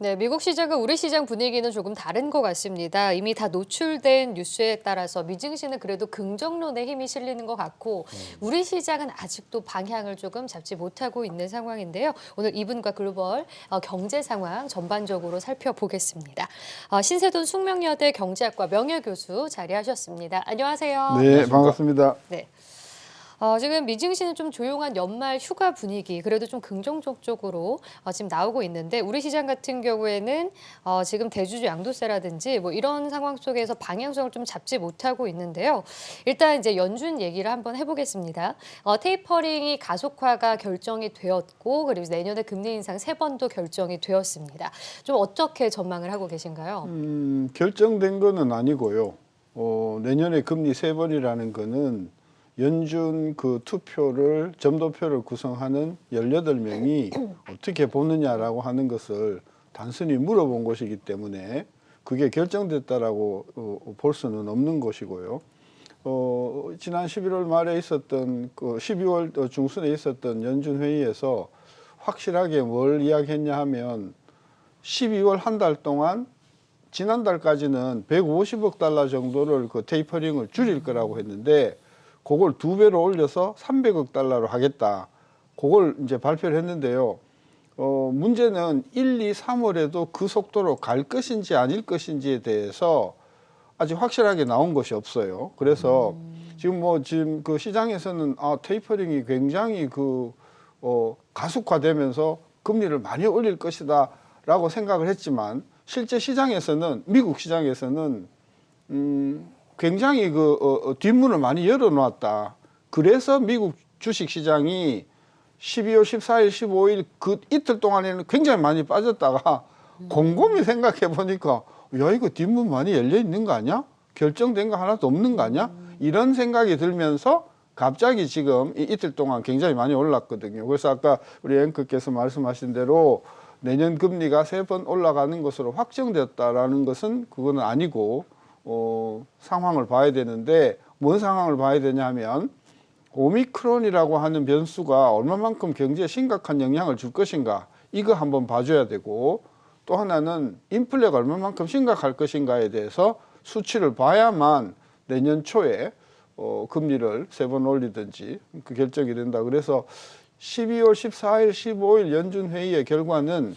네, 미국 시장과 우리 시장 분위기는 조금 다른 것 같습니다. 이미 다 노출된 뉴스에 따라서 미증시는 그래도 긍정론에 힘이 실리는 것 같고 우리 시장은 아직도 방향을 조금 잡지 못하고 있는 상황인데요. 오늘 이분과 글로벌 경제 상황 전반적으로 살펴보겠습니다. 신세돈 숙명여대 경제학과 명예교수 자리하셨습니다. 안녕하세요. 네, 반갑습니다. 네. 지금 미증시는 좀 조용한 연말 휴가 분위기, 그래도 좀 긍정적 쪽으로 지금 나오고 있는데 우리 시장 같은 경우에는 지금 대주주 양도세라든지 뭐 이런 상황 속에서 방향성을 좀 잡지 못하고 있는데요. 일단 이제 연준 얘기를 한번 해보겠습니다. 테이퍼링이 가속화가 결정이 되었고 그리고 내년에 금리 인상 3번도 결정이 되었습니다. 좀 어떻게 전망을 하고 계신가요? 결정된 거는 아니고요. 내년에 금리 3번이라는 거는 연준 그 투표를 점도표를 구성하는 18명이 어떻게 보느냐라고 하는 것을 단순히 물어본 것이기 때문에 그게 결정됐다라고 볼 수는 없는 것이고요. 지난 11월 말에 있었던 그 12월 중순에 있었던 연준 회의에서 확실하게 뭘 이야기했냐 하면 12월 한 달 동안 지난달까지는 150억 달러 정도를 그 테이퍼링을 줄일 거라고 했는데 그걸 2배로 올려서 300억 달러로 하겠다. 그걸 이제 발표를 했는데요. 문제는 1, 2, 3월에도 그 속도로 갈 것인지 아닐 것인지에 대해서 아직 확실하게 나온 것이 없어요. 그래서 지금 그 시장에서는 테이퍼링이 굉장히 가속화되면서 금리를 많이 올릴 것이다라고 생각을 했지만 실제 시장에서는 미국 시장에서는 굉장히 뒷문을 많이 열어놓았다. 그래서 미국 주식시장이 12월 14일, 15일 그 이틀 동안에는 굉장히 많이 빠졌다가 곰곰이 생각해 보니까 야 이거 뒷문 많이 열려 있는 거 아니야? 결정된 거 하나도 없는 거 아니야? 이런 생각이 들면서 갑자기 지금 이틀 동안 굉장히 많이 올랐거든요. 그래서 아까 우리 앵커께서 말씀하신 대로 내년 금리가 3번 올라가는 것으로 확정됐다라는 것은 그거는 아니고 상황을 봐야 되는데 뭔 상황을 봐야 되냐 하면 오미크론이라고 하는 변수가 얼마만큼 경제에 심각한 영향을 줄 것인가 이거 한번 봐줘야 되고 또 하나는 인플레가 얼마만큼 심각할 것인가에 대해서 수치를 봐야만 내년 초에 금리를 3번 올리든지 그 결정이 된다. 그래서 12월 14일, 15일 연준 회의의 결과는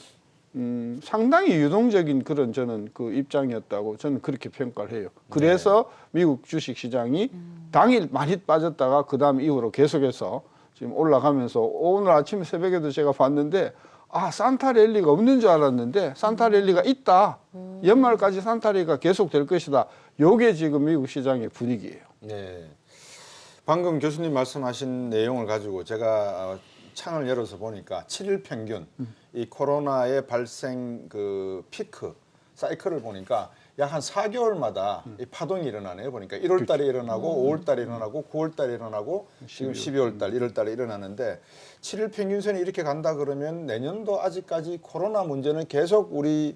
상당히 유동적인 그런 저는 그 입장이었다고 저는 그렇게 평가를 해요. 그래서 미국 주식 시장이 당일 많이 빠졌다가 그 다음 이후로 계속해서 지금 올라가면서 오늘 아침 새벽에도 제가 봤는데 산타랠리가 없는 줄 알았는데 산타랠리가 있다. 연말까지 산타랠리가 계속 될 것이다. 요게 지금 미국 시장의 분위기예요. 네. 방금 교수님 말씀하신 내용을 가지고 제가 창을 열어서 보니까 7일 평균 이 코로나의 발생 그 피크 사이클을 보니까 약 한 4개월마다 이 파동이 일어나네요. 보니까 1월 달에 일어나고 5월 달에 일어나고 9월 달에 일어나고 지금 12월 달, 1월 달에 일어나는데 7일 평균선이 이렇게 간다 그러면 내년도 아직까지 코로나 문제는 계속 우리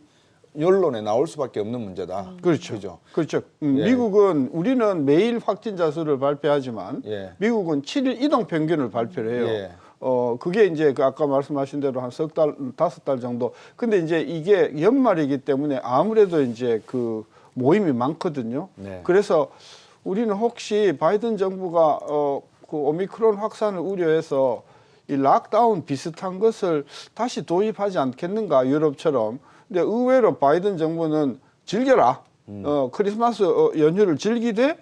언론에 나올 수밖에 없는 문제다. 그렇죠. 그렇죠. 미국은 우리는 매일 확진자 수를 발표하지만 미국은 7일 이동 평균을 발표를 해요. 그게 이제 아까 말씀하신 대로 한 3달, 5달 정도. 근데 이제 이게 연말이기 때문에 아무래도 이제 그 모임이 많거든요. 그래서 우리는 혹시 바이든 정부가 그 오미크론 확산을 우려해서 이 락다운 비슷한 것을 다시 도입하지 않겠는가, 유럽처럼. 근데 의외로 바이든 정부는 즐겨라. 크리스마스 연휴를 즐기되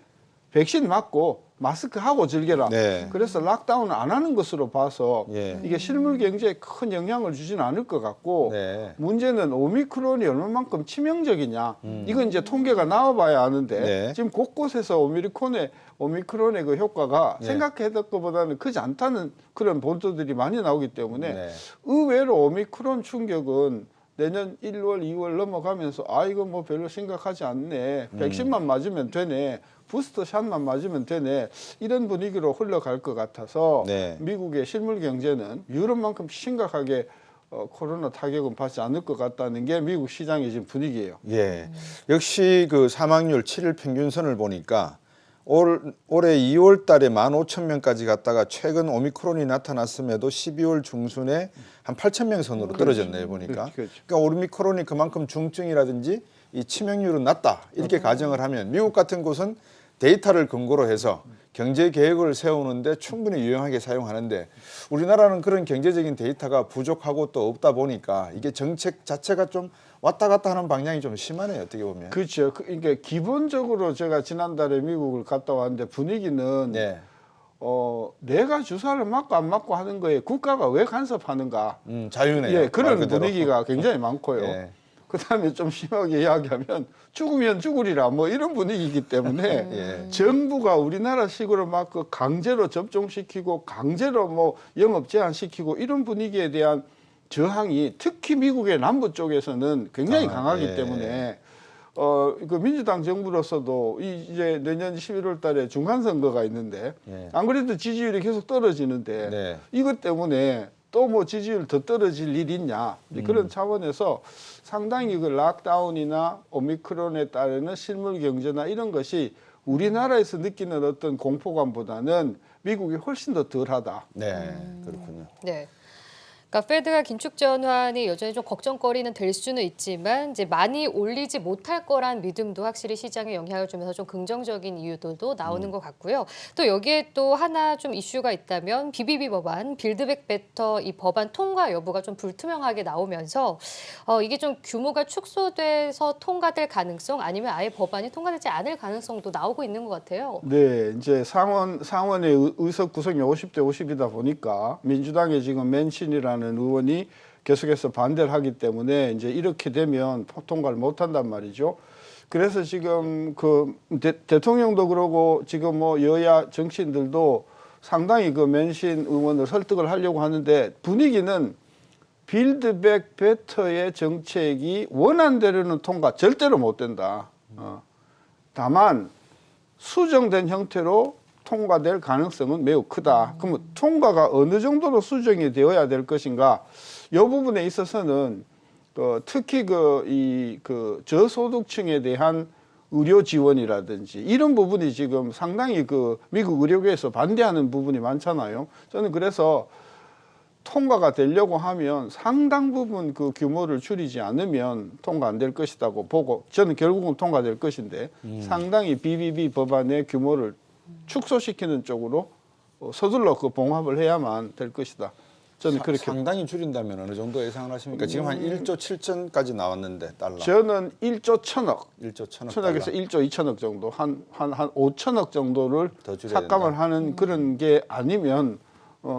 백신 맞고 마스크 하고 즐겨라. 그래서 락다운을 안 하는 것으로 봐서 이게 실물 경제에 큰 영향을 주지는 않을 것 같고 문제는 오미크론이 얼마만큼 치명적이냐. 이건 이제 통계가 나와봐야 아는데 지금 곳곳에서 오미크론의 그 효과가 생각했던 것보다는 크지 않다는 그런 보도들이 많이 나오기 때문에 의외로 오미크론 충격은 내년 1월, 2월 넘어가면서 이거 뭐 별로 심각하지 않네. 백신만 맞으면 되네. 부스터 샷만 맞으면 되네. 이런 분위기로 흘러갈 것 같아서 미국의 실물 경제는 유럽만큼 심각하게 코로나 타격은 받지 않을 것 같다는 게 미국 시장의 지금 분위기예요. 예. 역시 그 사망률 7일 평균선을 보니까 올해 2월 달에 15,000명까지 갔다가 최근 오미크론이 나타났음에도 12월 중순에 한 8,000명 선으로 떨어졌네요, 보니까. 그렇죠. 그러니까 오미크론이 그만큼 중증이라든지 이 치명률은 낮다. 이렇게 가정을 하면 미국 같은 곳은 데이터를 근거로 해서 경제 계획을 세우는데 충분히 유용하게 사용하는데 우리나라는 그런 경제적인 데이터가 부족하고 또 없다 보니까 이게 정책 자체가 좀 왔다 갔다 하는 방향이 좀 심하네요. 어떻게 보면. 그렇죠. 그러니까 기본적으로 제가 지난달에 미국을 갔다 왔는데 분위기는 네. 내가 주사를 맞고 안 맞고 하는 거에 국가가 왜 간섭하는가. 자유네요. 예, 그런 말 그대로. 분위기가 굉장히 많고요. 예. 그다음에 좀 심하게 이야기하면 죽으면 죽으리라 뭐 이런 분위기이기 때문에 예. 정부가 우리나라식으로 막 그 강제로 접종시키고 강제로 뭐 영업 제한시키고 이런 분위기에 대한 저항이 특히 미국의 남부 쪽에서는 굉장히 강하기 예. 때문에 그 민주당 정부로서도 이제 내년 11월 달에 중간선거가 있는데 예. 안 그래도 지지율이 계속 떨어지는데 네. 이것 때문에 또 뭐 지지율 더 떨어질 일이 있냐 그런 차원에서 상당히 그 락다운이나 오미크론에 따르는 실물 경제나 이런 것이 우리나라에서 느끼는 어떤 공포감보다는 미국이 훨씬 더 덜하다. 네, 그렇군요. 네. 그러니까 페드가 긴축 전환이 여전히 좀 걱정거리는 될 수는 있지만 이제 많이 올리지 못할 거란 믿음도 확실히 시장에 영향을 주면서 좀 긍정적인 이유들도 나오는 것 같고요. 또 여기에 또 하나 좀 이슈가 있다면 BBB 법안, 빌드백 베터 이 법안 통과 여부가 좀 불투명하게 나오면서 이게 좀 규모가 축소돼서 통과될 가능성 아니면 아예 법안이 통과되지 않을 가능성도 나오고 있는 것 같아요. 네, 이제 상원의 의석 구성이 50대 50이다 보니까 민주당의 지금 맨신이라는 의원이 계속해서 반대를 하기 때문에 이제 이렇게 되면 통과를 못 한단 말이죠. 그래서 지금 그 대통령도 그러고 지금 뭐 여야 정치인들도 상당히 그 맨신 의원을 설득을 하려고 하는데 분위기는 빌드백 베터의 정책이 원안대로는 통과 절대로 못 된다. 다만 수정된 형태로 통과될 가능성은 매우 크다. 그러면 통과가 어느 정도로 수정이 되어야 될 것인가? 이 부분에 있어서는 특히 그 저소득층에 대한 의료 지원이라든지 이런 부분이 지금 상당히 그 미국 의료계에서 반대하는 부분이 많잖아요. 저는 그래서 통과가 되려고 하면 상당 부분 그 규모를 줄이지 않으면 통과 안 될 것이라고 보고 저는 결국은 통과될 것인데 상당히 BBB 법안의 규모를 축소시키는 쪽으로 서둘러 그 봉합을 해야만 될 것이다. 저는 그렇게 상당히 줄인다면 어느 정도 예상을 하십니까? 지금 한 1조 7천까지 나왔는데 달러. 저는 1조 1천억 1조 1천억 천억에서 1조 2천억 정도 한 5천억 정도를 더 줄여야 삭감을 된다. 하는 그런 게 아니면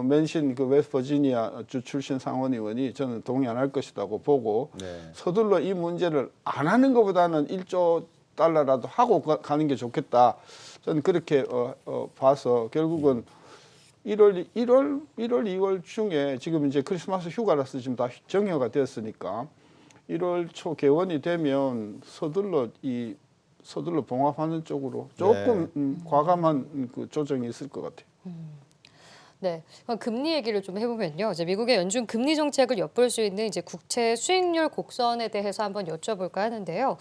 맨신 그 웨스트버지니아 주 출신 상원의원이 저는 동의 안 할 것이라고 보고 네. 서둘러 이 문제를 안 하는 것보다는 1조 달러라도 하고 가는 게 좋겠다. 저는 그렇게 봐서 결국은 1월, 2월 중에 지금 이제 크리스마스 휴가라서 지금 다 정회가 되었으니까 1월 초 개원이 되면 서둘러 봉합하는 쪽으로 조금 과감한 그 조정이 있을 것 같아요. 네, 그럼 금리 얘기를 좀 해보면요. 이제 미국의 연준 금리 정책을 엿볼 수 있는 이제 국채 수익률 곡선에 대해서 한번 여쭤볼까 하는데요.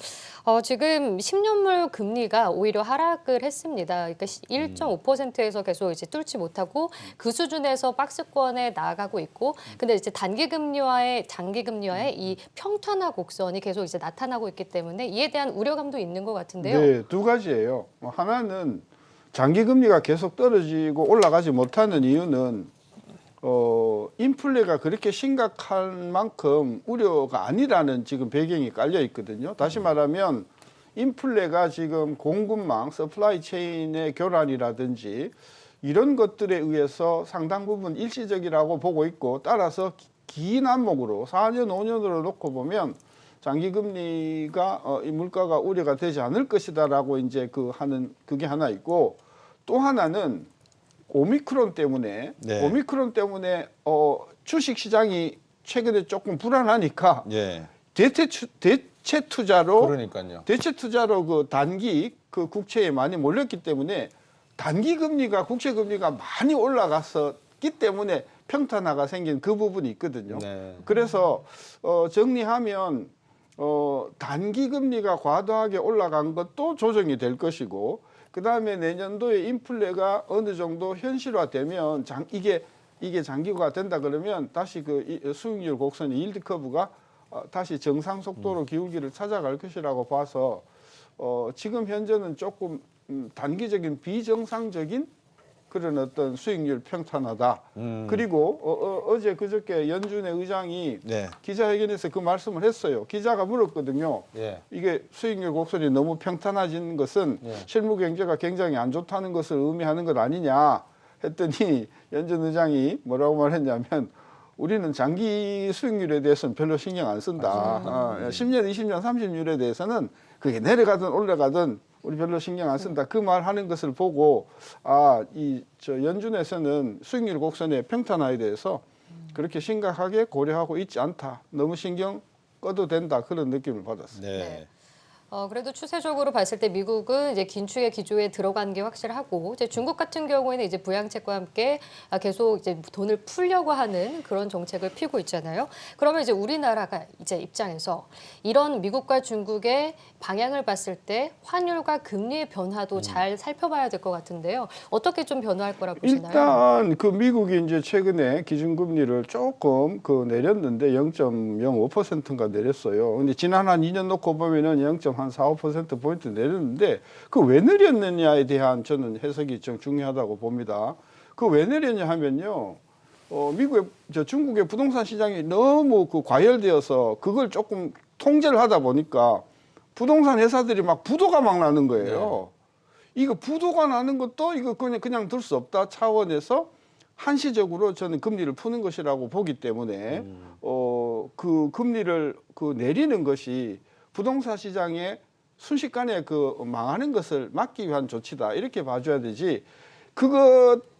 지금 10년물 금리가 오히려 하락을 했습니다. 그러니까 1.5%에서 계속 이제 뚫지 못하고 그 수준에서 박스권에 나아가고 있고, 근데 이제 단기 금리와의 장기 금리와의 이 평탄화 곡선이 계속 이제 나타나고 있기 때문에 이에 대한 우려감도 있는 것 같은데요. 네, 두 가지예요. 하나는 장기 금리가 계속 떨어지고 올라가지 못하는 이유는 인플레가 그렇게 심각할 만큼 우려가 아니라는 지금 배경이 깔려 있거든요. 다시 말하면 인플레가 지금 공급망, 서플라이 체인의 교란이라든지 이런 것들에 의해서 상당 부분 일시적이라고 보고 있고 따라서 긴 안목으로 4년, 5년으로 놓고 보면 장기 금리가 이 물가가 우려가 되지 않을 것이다라고 이제 그게 하나 있고 또 하나는 오미크론 때문에 주식 시장이 최근에 조금 불안하니까 예. 대체 투자로 그 단기 그 국채에 많이 몰렸기 때문에 단기 금리가 국채 금리가 많이 올라갔었기 때문에 평탄화가 생긴 그 부분이 있거든요. 네. 그래서 정리하면 단기 금리가 과도하게 올라간 것도 조정이 될 것이고, 그 다음에 내년도에 인플레가 어느 정도 현실화되면 이게 장기화가 된다 그러면 다시 그 수익률 곡선이 일드 커브가 다시 정상 속도로 기울기를 찾아갈 것이라고 봐서 지금 현재는 조금 단기적인 비정상적인 그런 어떤 수익률 평탄화다. 그리고 어제 그저께 연준의 의장이 네. 기자회견에서 그 말씀을 했어요. 기자가 물었거든요. 예. 이게 수익률 곡선이 너무 평탄해진 것은 예. 실무 경제가 굉장히 안 좋다는 것을 의미하는 것 아니냐 했더니 연준 의장이 뭐라고 말했냐면 우리는 장기 수익률에 대해서는 별로 신경 안 쓴다. 10년, 20년, 30년에 대해서는 그게 내려가든 올라가든 우리 별로 신경 안 쓴다. 그 말 하는 것을 보고 저 연준에서는 수익률 곡선의 평탄화에 대해서 그렇게 심각하게 고려하고 있지 않다. 너무 신경 꺼도 된다. 그런 느낌을 받았어요. 네. 그래도 추세적으로 봤을 때 미국은 이제 긴축의 기조에 들어간 게 확실하고, 이제 중국 같은 경우에는 이제 부양책과 함께 계속 이제 돈을 풀려고 하는 그런 정책을 피고 있잖아요. 그러면 이제 우리나라가 이제 입장에서 이런 미국과 중국의 방향을 봤을 때 환율과 금리의 변화도 잘 살펴봐야 될 것 같은데요. 어떻게 좀 변화할 거라 보시나요? 일단 그 미국이 이제 최근에 기준금리를 조금 내렸는데 0.05%인가 내렸어요. 근데 지난 한 2년 놓고 보면은 0.4~5% 포인트 내렸는데 그 왜 내렸느냐에 대한 저는 해석이 좀 중요하다고 봅니다. 그 왜 내렸냐 하면요. 중국의 부동산 시장이 너무 과열되어서 그걸 조금 통제를 하다 보니까 부동산 회사들이 부도가 나는 거예요. 이거 부도가 나는 것도 이거 그냥 둘 수 없다 차원에서 한시적으로 저는 금리를 푸는 것이라고 보기 때문에 그 금리를 내리는 것이 부동산 시장에 순식간에 망하는 것을 막기 위한 조치다 이렇게 봐줘야 되지.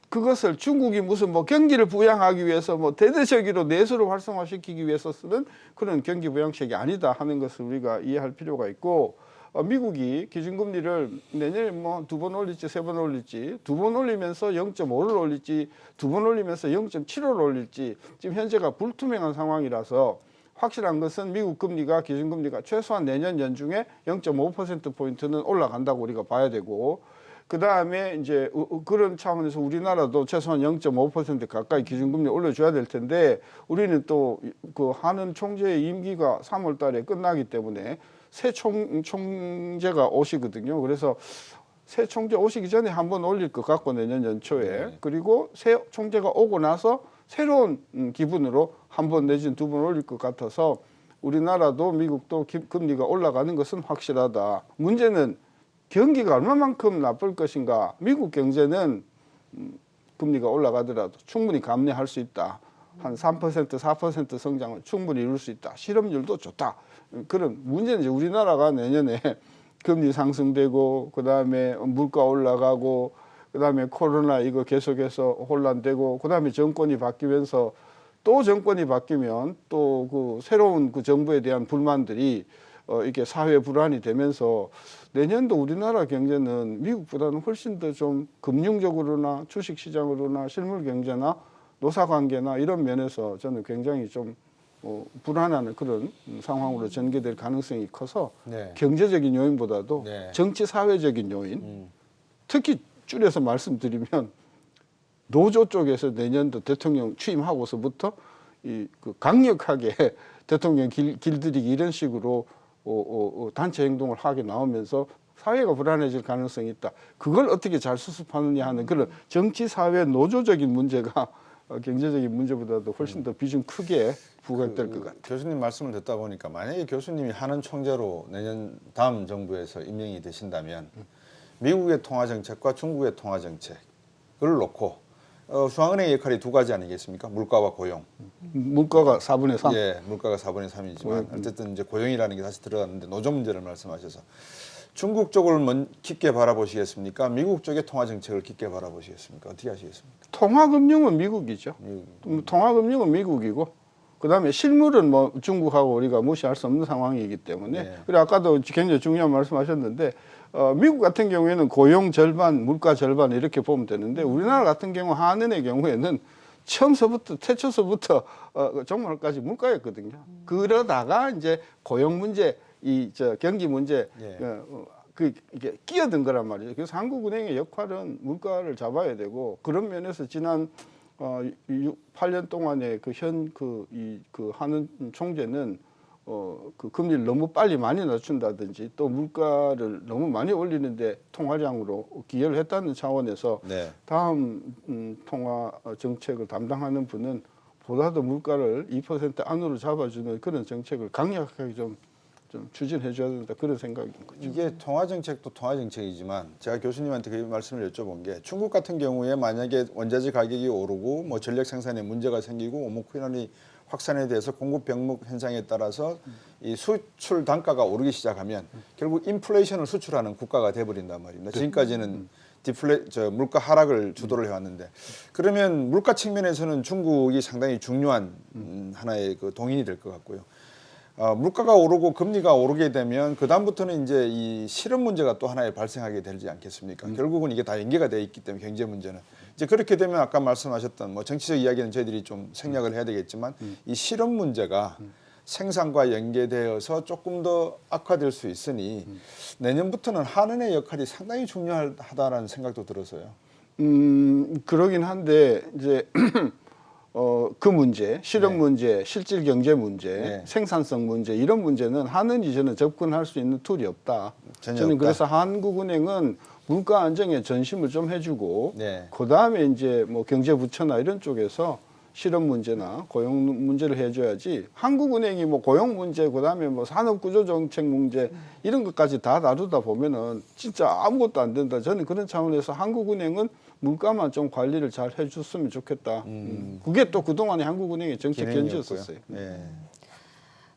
그것을 중국이 무슨 경기를 부양하기 위해서 대대적으로 내수를 활성화시키기 위해서 쓰는 그런 경기 부양책이 아니다 하는 것을 우리가 이해할 필요가 있고, 미국이 기준금리를 내년에 2번 올릴지 3번 올릴지, 2번 올리면서 0.5를 올릴지, 2번 올리면서 0.75를 올릴지 지금 현재가 불투명한 상황이라서 확실한 것은 미국 금리가 기준금리가 최소한 내년 연중에 0.5%포인트는 올라간다고 우리가 봐야 되고, 그 다음에 이제 그런 차원에서 우리나라도 최소한 0.5% 가까이 기준금리 올려줘야 될 텐데, 우리는 또 그 한은 총재의 임기가 3월 달에 끝나기 때문에 새 총재가 오시거든요. 그래서 새 총재 오시기 전에 한번 올릴 것 같고 내년 연초에, 그리고 새 총재가 오고 나서 새로운 기분으로 한 번 내지는 2번 올릴 것 같아서 우리나라도 미국도 금리가 올라가는 것은 확실하다. 문제는 경기가 얼마만큼 나쁠 것인가. 미국 경제는 금리가 올라가더라도 충분히 감내할 수 있다. 한 3%, 4% 성장을 충분히 이룰 수 있다. 실업률도 좋다. 그런 문제는 이제 우리나라가 내년에 금리 상승되고, 그 다음에 물가 올라가고, 그 다음에 코로나 이거 계속해서 혼란되고, 그 다음에 정권이 바뀌면서 또 정권이 바뀌면 또 새로운 정부에 대한 불만들이 이게 사회 불안이 되면서 내년도 우리나라 경제는 미국보다는 훨씬 더 좀 금융적으로나 주식시장으로나 실물 경제나 노사관계나 이런 면에서 저는 굉장히 좀 불안한 그런 상황으로 전개될 가능성이 커서 경제적인 요인보다도 정치 사회적인 요인, 특히 줄여서 말씀드리면 노조 쪽에서 내년도 대통령 취임하고서부터 강력하게 대통령 길들이기 이런 식으로 단체 행동을 하게 나오면서 사회가 불안해질 가능성이 있다. 그걸 어떻게 잘 수습하느냐 하는 그런 정치, 사회, 노조적인 문제가 경제적인 문제보다도 훨씬 더 비중 크게 부각될 것 같아요. 교수님 말씀을 듣다 보니까 만약에 교수님이 한은 총재로 내년 다음 정부에서 임명이 되신다면 미국의 통화정책과 중국의 통화정책을 놓고 중앙은행의 역할이 두 가지 아니겠습니까? 물가와 고용. 물가가 4분의 3. 예, 물가가 4분의 3이지만 어쨌든 이제 고용이라는 게 다시 들어갔는데 노조 문제를 말씀하셔서 중국 쪽을 깊게 바라보시겠습니까? 미국 쪽의 통화 정책을 깊게 바라보시겠습니까? 어떻게 하시겠습니까? 통화금융은 미국이죠. 통화금융은 미국이고, 그다음에 실물은 중국하고 우리가 무시할 수 없는 상황이기 때문에. 그리고 아까도 굉장히 중요한 말씀하셨는데 미국 같은 경우에는 고용 절반, 물가 절반 이렇게 보면 되는데 우리나라 같은 경우 한은의 경우에는 처음서부터 태초서부터 종말까지 물가였거든요. 그러다가 이제 고용 문제, 경기 문제 예. 이게 끼어든 거란 말이죠. 그래서 한국은행의 역할은 물가를 잡아야 되고 그런 면에서 지난 8년 동안의 하는 총재는 그 금리를 너무 빨리 많이 낮춘다든지 또 물가를 너무 많이 올리는데 통화량으로 기여를 했다는 차원에서 네. 다음 통화 정책을 담당하는 분은 보다도 물가를 2% 안으로 잡아주는 그런 정책을 강력하게 좀 추진해 줘야 된다 그런 생각인 거죠. 이게 통화 정책도 통화 정책이지만 제가 교수님한테 그 말씀을 여쭤본 게 중국 같은 경우에 만약에 원자재 가격이 오르고 뭐 전력 생산에 문제가 생기고 오미크론이 확산에 대해서 공급 병목 현상에 따라서 이 수출 단가가 오르기 시작하면 결국 인플레이션을 수출하는 국가가 돼버린단 말입니다. 지금까지는 물가 하락을 주도를 해왔는데 그러면 물가 측면에서는 중국이 상당히 중요한 하나의 그 동인이 될 것 같고요. 물가가 오르고 금리가 오르게 되면 그 다음부터는 이제 이 실업 문제가 또 하나에 발생하게 되지 않겠습니까? 결국은 이게 다 연계가 돼 있기 때문에 경제 문제는 이제 그렇게 되면 아까 말씀하셨던 뭐 정치적 이야기는 저희들이 좀 생략을 해야 되겠지만 이 실업 문제가 생산과 연계되어서 조금 더 악화될 수 있으니 내년부터는 한은의 역할이 상당히 중요하다라는 생각도 들어서요. 그러긴 한데 이제 그 문제, 실업 네. 문제, 실질 경제 문제, 네. 생산성 문제 이런 문제는 한은이 저는 접근할 수 있는 툴이 없다. 전혀 저는 없다. 그래서 한국은행은 물가 안정에 전심을 좀 해주고 네. 그 다음에 이제 뭐 경제부처나 이런 쪽에서 실업 문제나 고용 문제를 해줘야지 한국은행이 뭐 고용 문제 그 다음에 뭐 산업구조정책 문제 이런 것까지 다 다루다 보면은 진짜 아무것도 안 된다. 저는 그런 차원에서 한국은행은 물가만 좀 관리를 잘 해줬으면 좋겠다. 그게 또 그동안에 한국은행의 정책 견지였었어요. 네.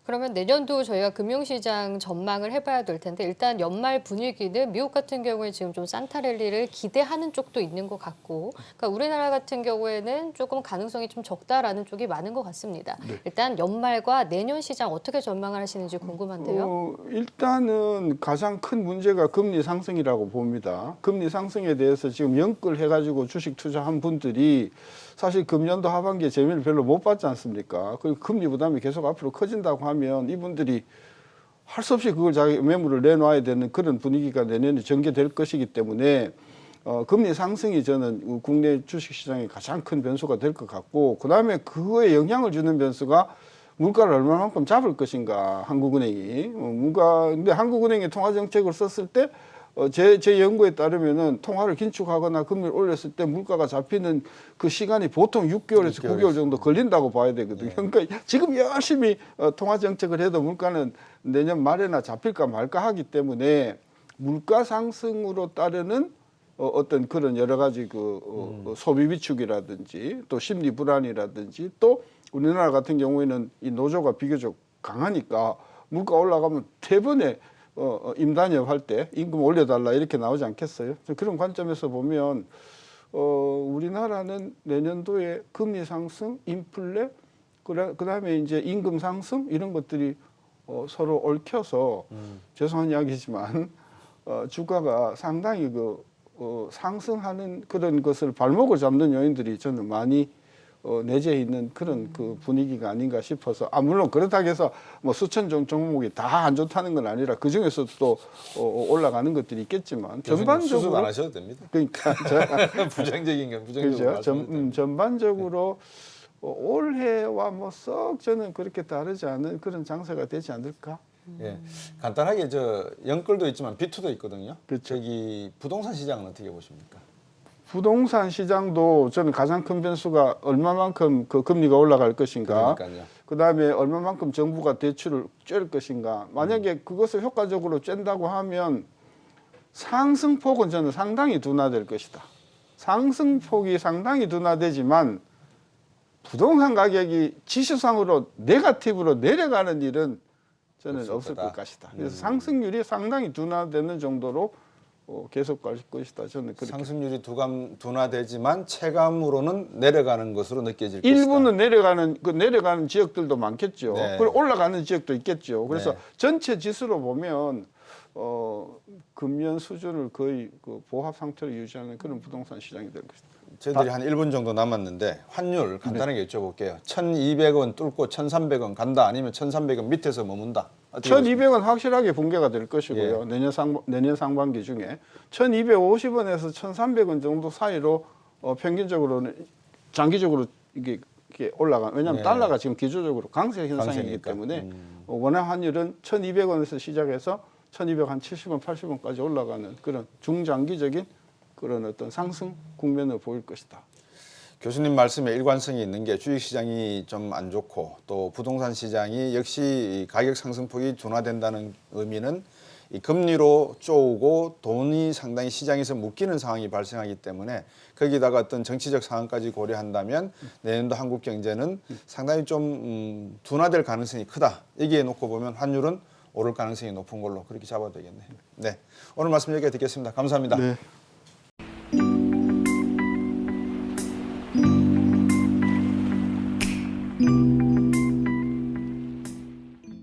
그러면 내년도 저희가 금융시장 전망을 해봐야 될 텐데 일단 연말 분위기는 미국 같은 경우에 지금 좀 산타랠리를 기대하는 쪽도 있는 것 같고 그러니까 우리나라 같은 경우에는 조금 가능성이 좀 적다라는 쪽이 많은 것 같습니다. 일단 연말과 내년 시장 어떻게 전망을 하시는지 궁금한데요. 일단은 가장 큰 문제가 금리 상승이라고 봅니다. 금리 상승에 대해서 지금 연끌해가지고 주식 투자한 분들이 사실 금년도 하반기에 재미를 별로 못 받지 않습니까? 그리고 금리 부담이 계속 앞으로 커진다고 하면 이분들이 할 수 없이 그걸 자기 매물을 내놔야 되는 그런 분위기가 내년에 전개될 것이기 때문에 금리 상승이 저는 국내 주식시장의 가장 큰 변수가 될 것 같고 그다음에 그거에 영향을 주는 변수가 물가를 얼마만큼 잡을 것인가 한국은행이 근데 한국은행이 통화정책을 썼을 때 제 연구에 따르면은 통화를 긴축하거나 금리를 올렸을 때 물가가 잡히는 그 시간이 보통 6개월에서 9개월 정도 걸린다고 봐야 되거든요. 그러니까 지금 열심히 통화 정책을 해도 물가는 내년 말에나 잡힐까 말까 하기 때문에 물가 상승으로 따르는 어떤 그런 여러 가지 소비 비축이라든지 또 심리 불안이라든지 또 우리나라 같은 경우에는 이 노조가 비교적 강하니까 물가 올라가면 대번에 임단협 할 때 임금 올려달라 이렇게 나오지 않겠어요? 그런 관점에서 보면 우리나라는 내년도에 금리 상승, 인플레, 그다음에 이제 임금 상승 이런 것들이 서로 얽혀서 죄송한 이야기지만 주가가 상당히 상승하는 그런 것을 발목을 잡는 요인들이 저는 많이 내재해 있는 그런 그 분위기가 아닌가 싶어서 물론 그렇다고 해서 뭐 수천 종목이 다 안 좋다는 건 아니라 그 중에서도 또 올라가는 것들이 있겠지만 수습 전반적으로 안 하셔도 됩니다. 그러니까 부정적인 건 부정적으로 그죠? 말씀해도 됩니다. 전반적으로 올해와 뭐 썩 저는 그렇게 다르지 않은 그런 장세가 되지 않을까? 예, 간단하게 연끌도 있지만 비투도 있거든요. 그렇죠. 저기 부동산 시장은 어떻게 보십니까? 부동산 시장도 저는 가장 큰 변수가 얼마만큼 그 금리가 올라갈 것인가. 그러니까요. 그다음에 얼마만큼 정부가 대출을 쨘 것인가. 만약에 그것을 효과적으로 쨘다고 하면 상승폭은 저는 상당히 둔화될 것이다. 상승폭이 상당히 둔화되지만 부동산 가격이 지수상으로 네거티브로 내려가는 일은 저는 없을 것 것이다. 그래서 상승률이 상당히 둔화되는 정도로 계속 갈 것이다. 저는 그렇게. 상승률이 둔화되지만 체감으로는 내려가는 것으로 느껴질 것이다. 일부는 내려가는 지역들도 많겠죠. 네. 그리고 올라가는 지역도 있겠죠. 그래서 네. 전체 지수로 보면 금년 수준을 거의 그 보합 상태로 유지하는 그런 부동산 시장이 될 것이다. 저희들이 한 1분 정도 남았는데 환율 간단하게 여쭤볼게요. 1,200원 뚫고 1,300원 간다 아니면 1,300원 밑에서 머문다. 1,200원 확실하게 붕괴가 될 것이고요. 예. 내년 상반기 중에 1,250원에서 1,300원 정도 사이로 평균적으로는 장기적으로 이게 올라가. 왜냐하면 예. 달러가 지금 기초적으로 강세 현상이기 강세니까. 때문에 원화 환율은 1,200원에서 시작해서 1,270원, 80원까지 올라가는 그런 중장기적인 그런 어떤 상승 국면을 보일 것이다. 교수님 말씀에 일관성이 있는 게 주식시장이 좀 안 좋고 또 부동산 시장이 역시 가격 상승폭이 둔화된다는 의미는 이 금리로 쪼우고 돈이 상당히 시장에서 묶이는 상황이 발생하기 때문에 거기다가 어떤 정치적 상황까지 고려한다면 내년도 한국 경제는 상당히 좀 둔화될 가능성이 크다. 여기에 놓고 보면 환율은 오를 가능성이 높은 걸로 그렇게 잡아도 되겠네요. 네, 오늘 말씀 여기까지 듣겠습니다. 감사합니다. 네.